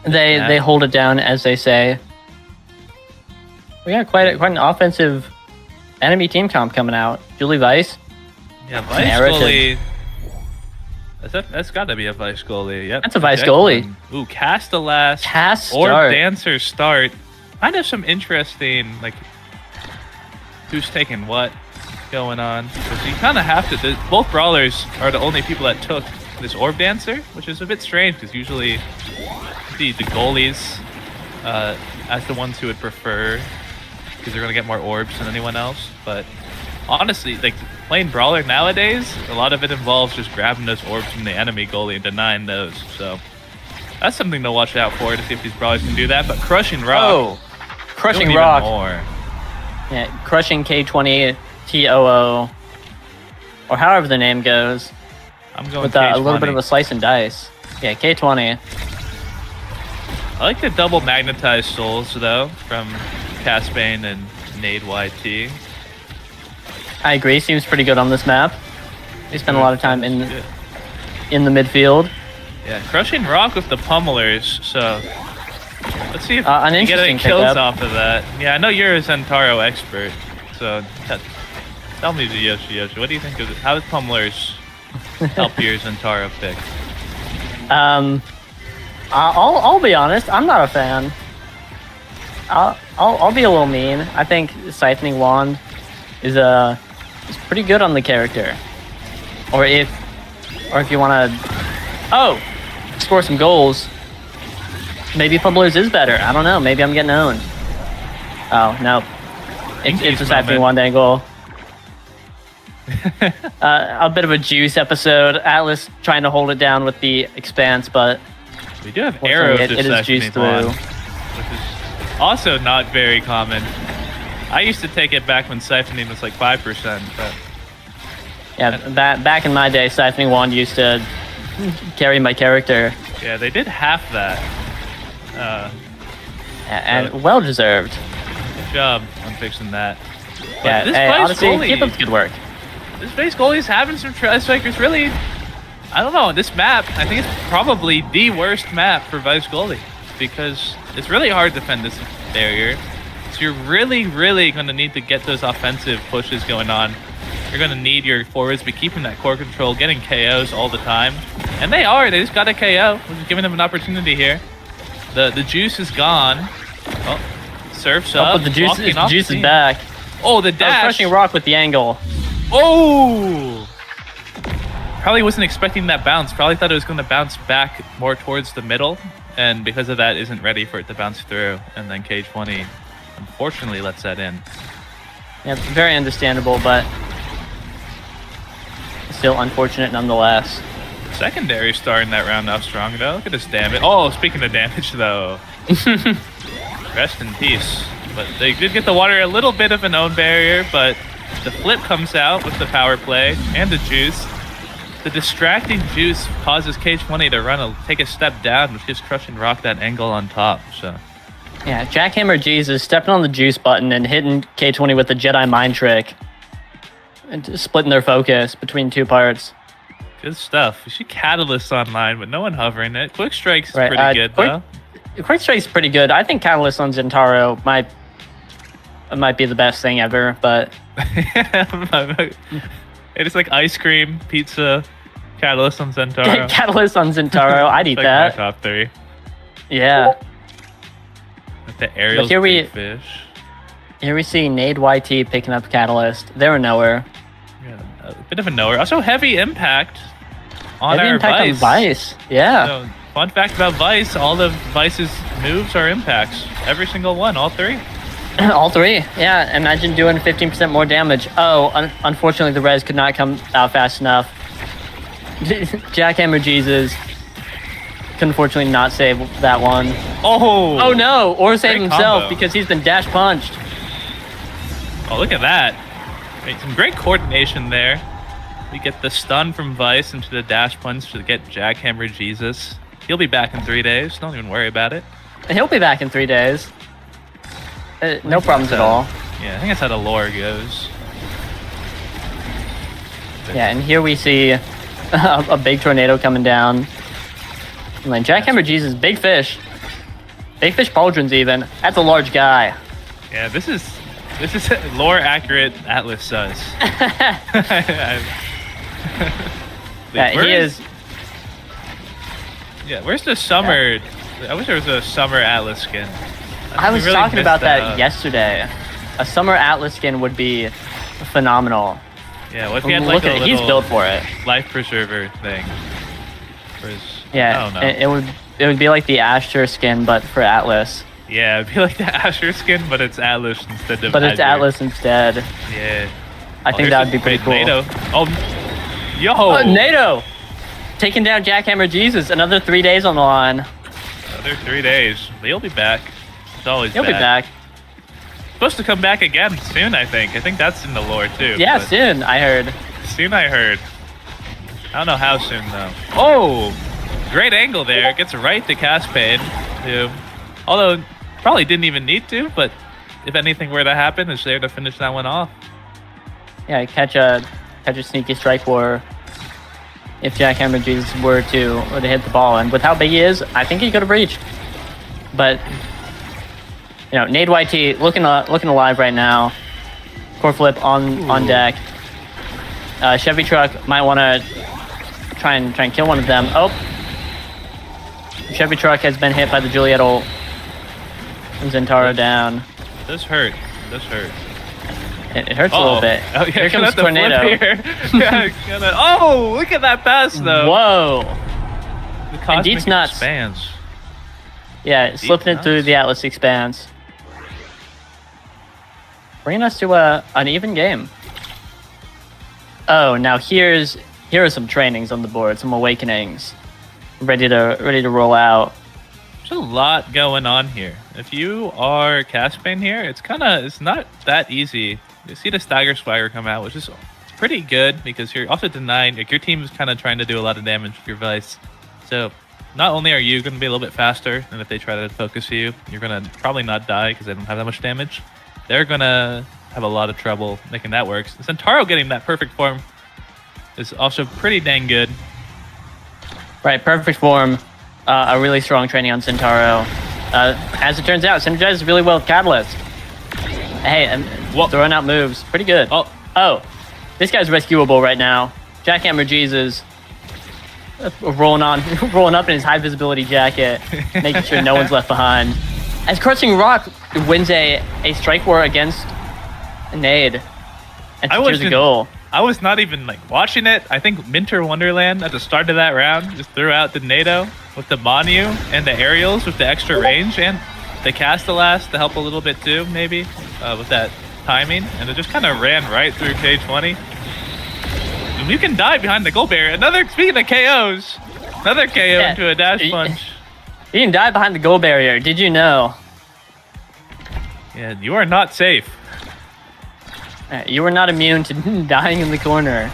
They hold it down, as they say. We got quite an offensive enemy team comp coming out. Julie Weiss. Yeah, Vice goalie. That's got to be a Vice goalie. Yep. That's a Vice goalie. Ooh, Castellast. Or Dancer start. Kind of some interesting, like, who's taking what going on. Because you kind of have to. Both brawlers are the only people that took this Orb Dancer, which is a bit strange because usually the goalies as the ones who would prefer, because they're going to get more orbs than anyone else. But honestly, like, playing brawler nowadays, a lot of it involves just grabbing those orbs from the enemy goalie and denying those. So that's something to watch out for, to see if these brawlers can do that. But Crushing Rock. Oh, Crushing Rock. More. Yeah, Crushing K20 TOO, or however the name goes. I'm going with a little bit of a slice and dice. Yeah, K20. I like the double magnetized souls though from Caspain and NadeWhyTea. I agree. Seems pretty good on this map. They spend a lot of time in the midfield. Yeah, Crushing Rock with the pummelers. So let's see if you get any kills off of that. Yeah, I know you're a Zentaro expert. So tell me, Yoshi, what do you think of it? How does pummelers help your Zentaro pick? I'll be honest. I'm not a fan. I'll be a little mean. I think Siphoning Wand is pretty good on the character. Or if you want to score some goals, maybe Pummelers is better. I don't know. Maybe I'm getting owned. Oh no, it's a Siphoning Wand angle. A bit of a juice episode. Atlas trying to hold it down with the expanse, but we do have arrows. It is juiced through, which is also not very common. I used to take it back when Siphoning was like 5%. But yeah, back in my day, Siphoning Wand used to carry my character. Yeah, they did half that. And well deserved. Good job on fixing that. Yeah, this honestly, goalie, keep up the good work. This base goalie's having some strikers. Really, I don't know. This map, I think it's probably the worst map for Vice goalie because it's really hard to defend this barrier. So you're really, really going to need to get those offensive pushes going on. You're going to need your forwards to be keeping that core control, getting KOs all the time. And they are. They just got a KO, which is giving them an opportunity here. The juice is gone. Oh, Surf's up. But the juice is back. Oh, the dash. Crushing Rock with the angle. Oh! Probably wasn't expecting that bounce. Probably thought it was going to bounce back more towards the middle. And because of that, isn't ready for it to bounce through. And then K20, unfortunately, lets that in. Yeah, very understandable, but still unfortunate nonetheless. Secondary starting that round off strong, though. Look at this damage. Oh, speaking of damage, though. Rest in peace. But they did get the water a little bit of an own barrier, but the flip comes out with the power play and the juice. The distracting juice causes K20 to take a step down, which gives Crushing Rock that angle on top. So yeah, JackhammerJesus stepping on the juice button and hitting K20 with the Jedi mind trick. And just splitting their focus between two parts. Good stuff. We see Catalyst online, but no one hovering it. Quick Strike's pretty good, though. Quick Strike's pretty good. I think Catalyst on Zentaro might be the best thing ever, but it's like ice cream, pizza, Catalyst on Zentaro. Catalyst on Zentaro. I'd eat that. My top 3. Yeah. With the aerial fish. Here we see NadeWhyTea picking up Catalyst. They're a knower. Yeah, a bit of a knower. Also, heavy impact on heavy our impact Vice. On Vice. Yeah. So, fun fact about Vice, all of Vice's moves are impacts. Every single one, all 3. All 3. Yeah, imagine doing 15% more damage. Oh, unfortunately, the res could not come out fast enough. JackhammerJesus could unfortunately not save that one. Oh no! Or save himself because he's been dash punched. Oh, look at that. Some great coordination there. We get the stun from Vice into the dash punch to get JackhammerJesus. He'll be back in 3 days. Don't even worry about it. He'll be back in 3 days. No problems at all. Yeah, I think that's how the lore goes. Yeah, and here we see a big tornado coming down. And then JackhammerJesus, big fish. Big fish pauldrons even. That's a large guy. Yeah, this is lore accurate Atlas sus. Yeah, he is. Yeah, where's the summer? Yeah. I wish there was a summer Atlas skin. I was really talking about that up. yesterday. A summer Atlas skin would be phenomenal. Yeah, what if he had like a he's built for it. Life preserver thing? Yeah, I don't know. It would be like the Asher skin, but for Atlas. Yeah, it'd be like the Asher skin, but it's Atlas instead of. But it's Azure. Atlas instead. Yeah. I think that would be pretty cool. NATO. Oh, yo. NATO! Taking down JackhammerJesus. Another 3 days on the line. Another 3 days. He'll be back. He's always He'll be back. Supposed to come back again soon, I think. I think that's in the lore, too. Yeah, soon, I heard. Soon, I heard. I don't know how soon, though. Oh! Great angle there. Gets right to Caspain, who, although probably didn't even need to, but if anything were to happen, is there to finish that one off. Yeah, catch a sneaky strike war if JackhammerJesus were to hit the ball. And with how big he is, I think he could have reached. But you know, NadeWhyTea looking alive right now. Core flip on deck. Chevy truck might want to try and kill one of them. Oh, Chevy truck has been hit by the Juliet ult. And Z.E.V.T.R.U.C.K down. It does hurt. It does hurt. It hurts a little bit. Oh, yeah, here comes Tornado. Oh, look at that pass, though. Whoa. The cosmic Dietz Nuts expands. Yeah, slipping it through the Atlas expanse. Bringing us to an even game. Oh, now here are some trainings on the board, some awakenings, ready to roll out. There's a lot going on here. If you are Caspain here, it's not that easy. You see the Stagger Swagger come out, which is pretty good because you're also denying, like, your team is kind of trying to do a lot of damage with your Vice. So not only are you going to be a little bit faster, and if they try to focus you, you're going to probably not die because they don't have that much damage. They're going to have a lot of trouble making that work. C.H.E.V.Y.T.R.U.C getting that perfect form is also pretty dang good. Right, perfect form. A really strong training on C.H.E.V.Y.T.R.U.C. As it turns out, synergizes really well with Catalyst. Hey, and throwing out moves. Pretty good. Oh, this guy's rescuable right now. JackhammerJesus rolling up in his high visibility jacket, making sure no one's left behind. As Crushing Rock wins a strike war against Nade and secures a goal. I was not even watching it. I think MinterWonderland at the start of that round just threw out the NATO with the Manu and the aerials with the extra range and the Castellast to help a little bit too, maybe, with that timing. And it just kind of ran right through K20. And you can die behind the goal barrier. Speaking of KOs, another KO into a dash punch. You can die behind the goal barrier. Did you know? Yeah, you are not safe. You are not immune to dying in the corner.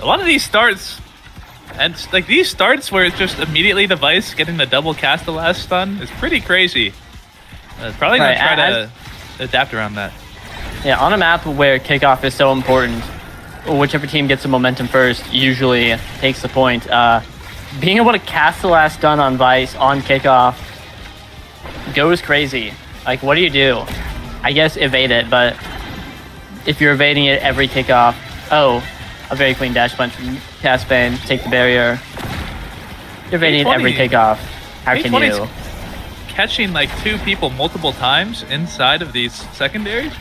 A lot of these starts, and these starts where it's just immediately the Vice getting the double Castellast stun is pretty crazy. Probably gonna try to adapt around that. Yeah, on a map where kickoff is so important, whichever team gets the momentum first usually takes the point. Being able to Castellast stun on Vice on kickoff goes crazy. What do you do? I guess evade it, but if you're evading it every kickoff, a very clean dash punch from Caspain, take the barrier. You're evading it every kickoff. How can you? Catching two people multiple times inside of these secondaries.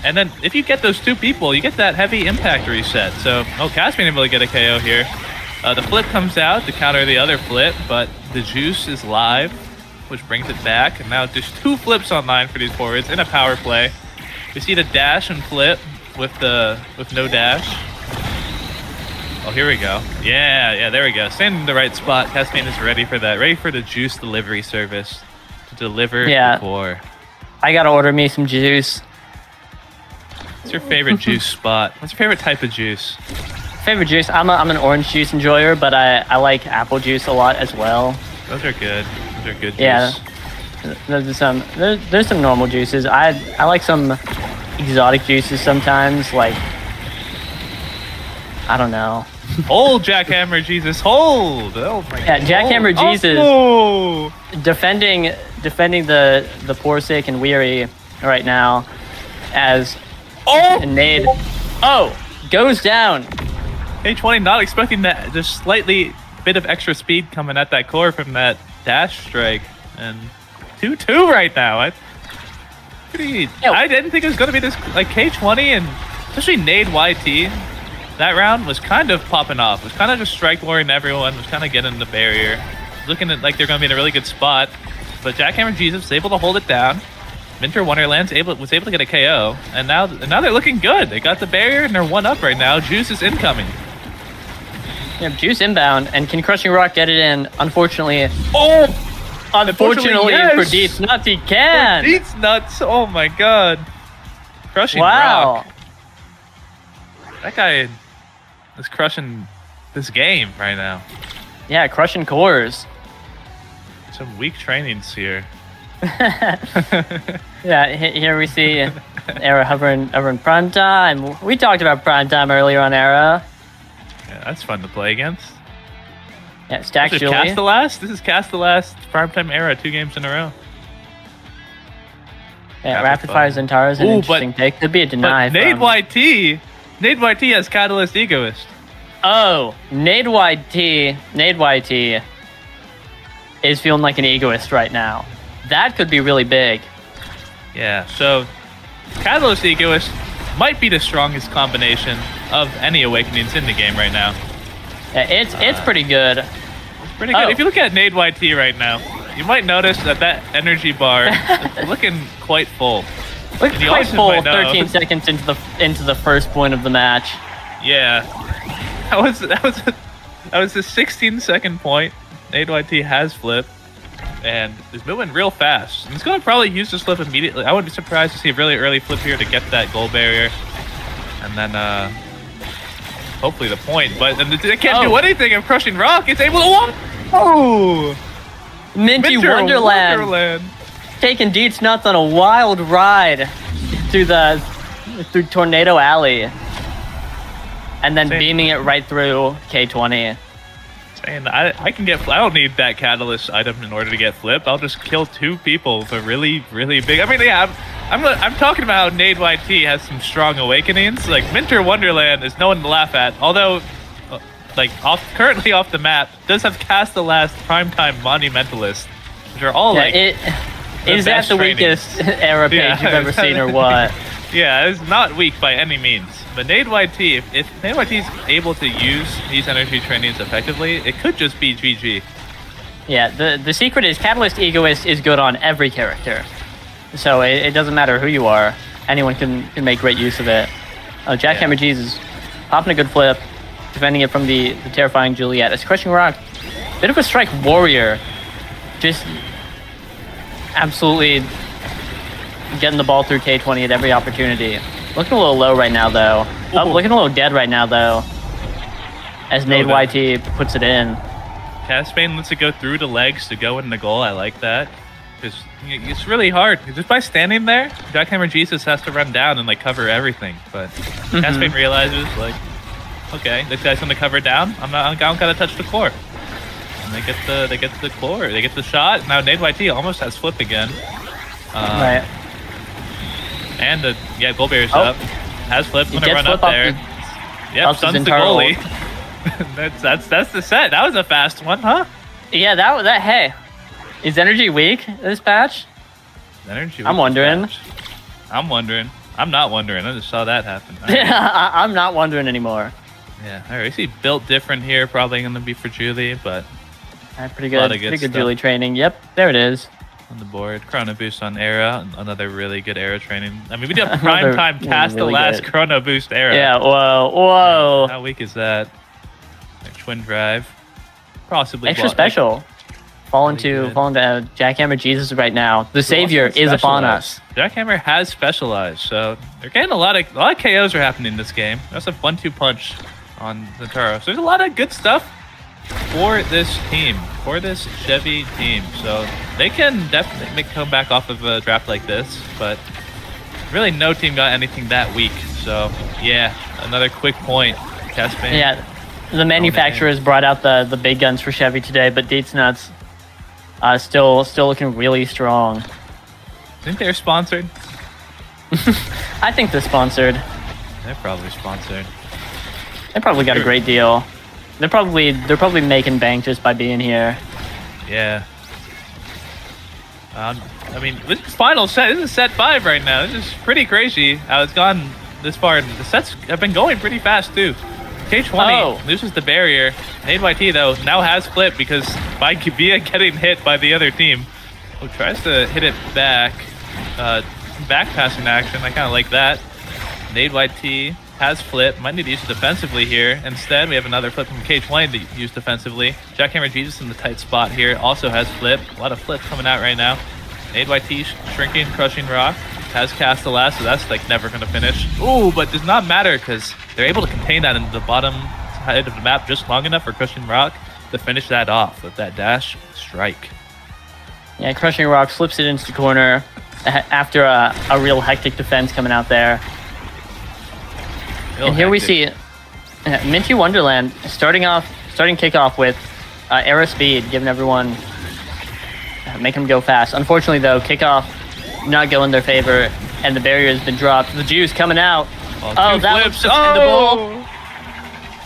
And then if you get those two people, you get that heavy impact reset. So, Caspain able to get a KO here. The flip comes out to counter the other flip, but the juice is live, which brings it back. And now just two flips online for these forwards in a power play. We see the dash and flip with no dash. Oh, here we go. Yeah, there we go. Standing in the right spot. Caspain is ready for that. Ready for the juice delivery service to deliver the core. I gotta order me some juice. What's your favorite juice spot? What's your favorite type of juice? Favorite juice? I'm an orange juice enjoyer, but I like apple juice a lot as well. Those are good. Those are good juice. Yeah. There's some normal juices. I like some exotic juices sometimes, I don't know. Hold, JackhammerJesus, hold! Oh my Yeah, JackhammerJesus oh. defending the Poor-Sick and Weary right now as Nade goes down. C.H.E.V.Y.T.R.U.C.K not expecting that, just slightly bit of extra speed coming at that core from that dash strike, and 2-2 right now. I didn't think it was going to be this, like C.H.E.V.Y.T and especially NadeWhyTea. That round was kind of popping off. It was kind of just strike warring everyone, was kind of getting the barrier. Looking at like they're going to be in a really good spot. But JackhammerJesus was able to hold it down. MinterWonderland was able to get a KO. And now they're looking good. They got the barrier and they're 1-up right now. Juice is incoming. Yeah, Juice inbound. And can Crushing Rock get it in? Unfortunately. Unfortunately yes. for Dietz Nuts, he can. Dietz Nuts. Oh my god. Crushing wow. Rock. That guy is crushing this game right now. Yeah, crushing cores. Some weak trainings here. Yeah, here we see Era hovering prime time. We talked about prime time earlier on Era. Yeah, that's fun to play against. Yeah, Stack This is Julie. Cast the Last. This is Cast the Last primetime Era, 2 games in a row. Yeah, Rapid Fire Zentara is an interesting pick. Could be a deny. NadeWhyTea has Catalyst Egoist. Oh, NadeWhyTea is feeling like an egoist right now. That could be really big. Yeah, so Catalyst Egoist might be the strongest combination of any Awakenings in the game right now. Yeah, it's pretty good. It's pretty good. If you look at NadeWhyTea right now, you might notice that energy bar is looking quite full. Looks quite full 13 seconds into the first point of the match. Yeah. That was the 16-second point. NadeWhyTea has flip and is moving real fast. He's going to probably use this flip immediately. I wouldn't be surprised to see a really early flip here to get that goal barrier. And then hopefully the point. But they can't do anything if Crushing Rock is able to walk. Oh! MinterWonderland taking Dietz Nuts on a wild ride through Tornado Alley. And then beaming it right through K20. Saying I don't need that catalyst item in order to get flipped. I'll just kill 2 people with a really, really big. I mean, yeah, I'm talking about how NadeWhyTea has some strong awakenings. Like MinterWonderland is no one to laugh at. Although, like currently off the map, does have Cast the Last Primetime Monumentalist, which are all is that the weakest Era page you've ever seen or what? Yeah, it's not weak by any means. But NadeWhyTea, if NadeWhyTea is able to use these energy trainings effectively, it could just be GG. Yeah, the secret is Catalyst Egoist is good on every character. So it doesn't matter who you are. Anyone can make great use of it. JackhammerJesus is popping a good flip, defending it from the terrifying Juliet. It's Crushing Rock. Bit of a strike warrior. Just absolutely getting the ball through K20 at every opportunity. Looking a little low right now, though. Looking a little dead right now, though. As NadeWhyTea puts it in. Caspain lets it go through the legs to go in the goal. I like that. Because it's really hard. Just by standing there, JackhammerJesus has to run down and like cover everything. But Caspain realizes, like, okay, this guy's gonna cover down. I don't gotta touch the core. And they get the core. They get the shot. Now NadeWhyTea almost has flip again. Right. And goal barrier's up. Has flip. Gonna run up there. Yep, stuns the goalie. that's the set. That was a fast one, huh? Yeah, that hey. Is energy weak this patch? Energy weak. I'm wondering. I'm not wondering. I just saw that happen. Yeah, I'm not wondering anymore. Yeah, all right. I see built different here. Probably gonna be for Julie, but pretty good. Pretty good Julie training. Yep, there it is. On the board, Chrono Boost on Era, another really good Era training. I mean, we did prime time Cast the Last Chrono Boost Era. Yeah, whoa. How weak is that? Twin Drive, possibly extra special. Falling to JackhammerJesus right now. The savior is upon us. Jackhammer has specialized, so they're getting a lot of KOs are happening in this game. That's a 1-2 punch on Zentara. So there's a lot of good stuff for this team, for this C.H.E.V.Y.T team. So they can definitely come back off of a draft like this, but really no team got anything that weak. So yeah, another quick point. Caspain. Yeah, The manufacturers brought out the big guns for Chevy today, but Dietz Nuts still looking really strong. Think they're sponsored? I think they're sponsored. They're probably sponsored. They probably got a great deal. They're probably making bank just by being here. Yeah. I mean, this is final set. This is set 5 right now. This is pretty crazy how it's gone this far. The sets have been going pretty fast too. C.H.E.V.Y.T.R.U.C.K loses the barrier. NadeWhyTea though now has flip because by via getting hit by the other team, who tries to hit it back. Back passing action. I kind of like that. NadeWhyTea has flip. Might need to use it defensively here. Instead, we have another flip from C.H.E.V.Y.T.R.U.C to use defensively. JackhammerJesus in the tight spot here also has flip. A lot of flips coming out right now. NadeWhyTea shrinking, crushing rock. Has cast the last, so that's like never going to finish. Ooh, but does not matter because they're able to contain that into the bottom side of the map just long enough for crushing rock to finish that off with that dash strike. Yeah, crushing rock slips it into the corner after a real hectic defense coming out there. And here we see MinterWonderland starting kickoff with arrow speed, giving everyone make them go fast. Unfortunately, though, kickoff not go in their favor, and the barrier has been dropped. The juice coming out. Oh, that looks suspendable.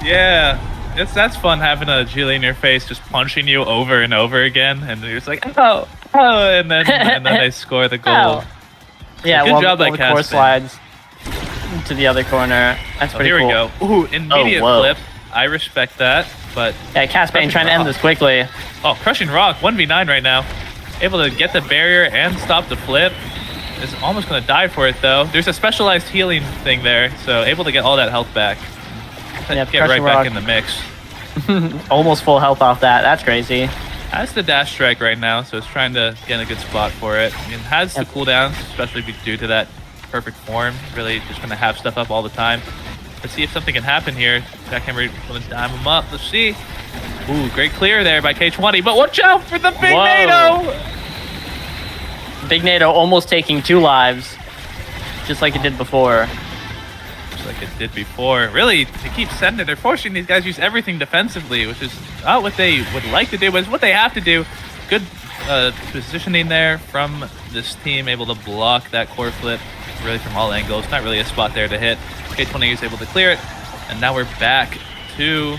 Yeah, that's fun having a Gila in your face just punching you over and over again, and you're just like, oh, and then they score the goal. Oh. Yeah, good job by the core slides to the other corner. That's pretty cool. Here we go. Ooh, immediate flip. I respect that, but yeah, Caspain trying to end this quickly. Oh, crushing rock, 1v9 right now. Able to get the barrier and stop the flip. Is almost going to die for it though. There's a specialized healing thing there, so able to get all that health back. Yeah, get right back in the mix. Almost full health off that. That's crazy. Has the dash strike right now, so it's trying to get in a good spot for it. I mean, has the cooldowns, especially due to that perfect form. Really just going to have stuff up all the time. Let's see if something can happen here. Jackhammer going to dime him up. Let's see. Ooh, great clear there by C.H.E.V.Y.T.R.U.C, but watch out for the big NATO! Big NATO almost taking 2 lives, just like it did before. Just like it did before. Really, they keep sending it. They're forcing these guys to use everything defensively, which is not what they would like to do, but it's what they have to do. Good positioning there from this team, able to block that core flip really from all angles. Not really a spot there to hit. C.H.E.V.Y.T.R.U.C is able to clear it, and now we're back to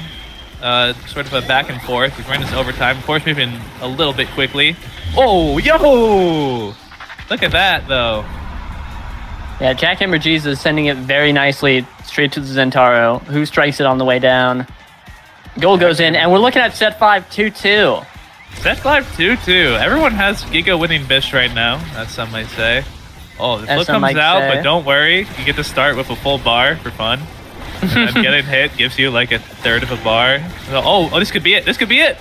sort of a back and forth. We've run this overtime. Of course, moving a little bit quickly. Oh, yo! Look at that, though. Yeah, JackhammerJesus sending it very nicely straight to the Zentaro, who strikes it on the way down. Goal goes in, and we're looking at set 5, 2-2. Set 5, 2-2. Everyone has Giga winning Bish right now, as some might say. Oh, the flip comes out, but don't worry. You get to start with a full bar for fun. And getting hit gives you like a third of a bar. Oh, this could be it. This could be it.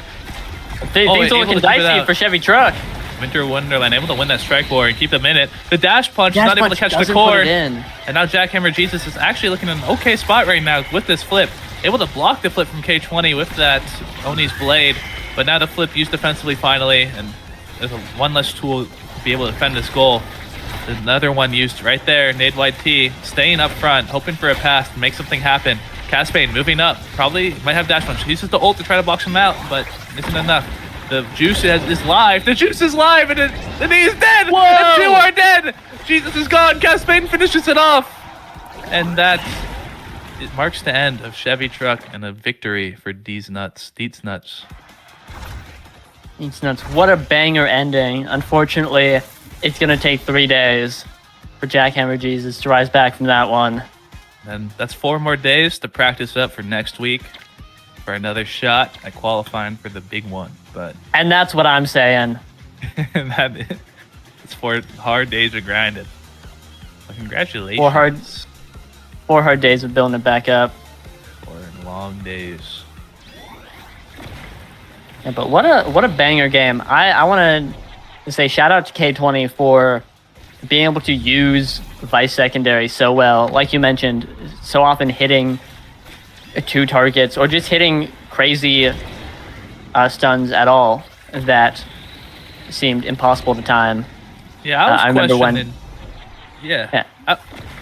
Things are looking dicey for C.H.E.V.Y.T.R.U.C. MinterWonderland able to win that strike war and keep them in it. The dash punch is not able to catch the core. And now JackhammerJesus is actually looking in an okay spot right now with this flip. Able to block the flip from C.H.E.V.Y.T.R.U.C with that Oni's blade. But now the flip used defensively finally. And there's one less tool to be able to defend this goal. Another one used right there. NadeWhyTea staying up front, hoping for a pass to make something happen. Caspain moving up. Probably might have dash punch. Uses the ult to try to box him out, but isn't enough. The juice is live. The juice is live, and the knee is dead. Whoa! The 2 are dead. Jesus is gone. Caspain finishes it off. And it marks the end of C.H.E.V.Y.T.R.U.C and a victory for Dietz Nuts. Dietz Nuts. Dietz Nuts. What a banger ending. Unfortunately, it's going to take 3 days for JackhammerJesus to rise back from that one. And that's 4 more days to practice up for next week for another shot at qualifying for the big one. And that's what I'm saying. It's 4 hard days of grinding. Well, congratulations. 4 hard days of building it back up. 4 long days. Yeah, but what a banger game. I want to say shout out to K20 for being able to use Vice Secondary so well. Like you mentioned, so often hitting 2 targets or just hitting crazy stuns at all that seemed impossible to time. Yeah, I remember when.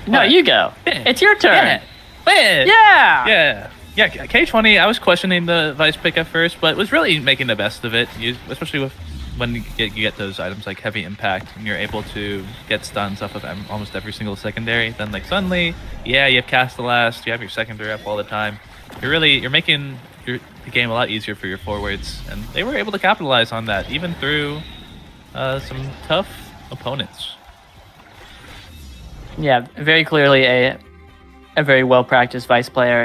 No, you go. It's your turn. Yeah. Yeah. Yeah. Yeah, K20, I was questioning the Vice pick at first, but was really making the best of it, especially with when you get those items like Heavy Impact, and you're able to get stuns off of almost every single secondary. Then like suddenly, yeah, you have Castellast, you have your secondary up all the time. You're making the game a lot easier for your forwards, and they were able to capitalize on that, even through some tough opponents. Yeah, very clearly a very well-practiced Vice player.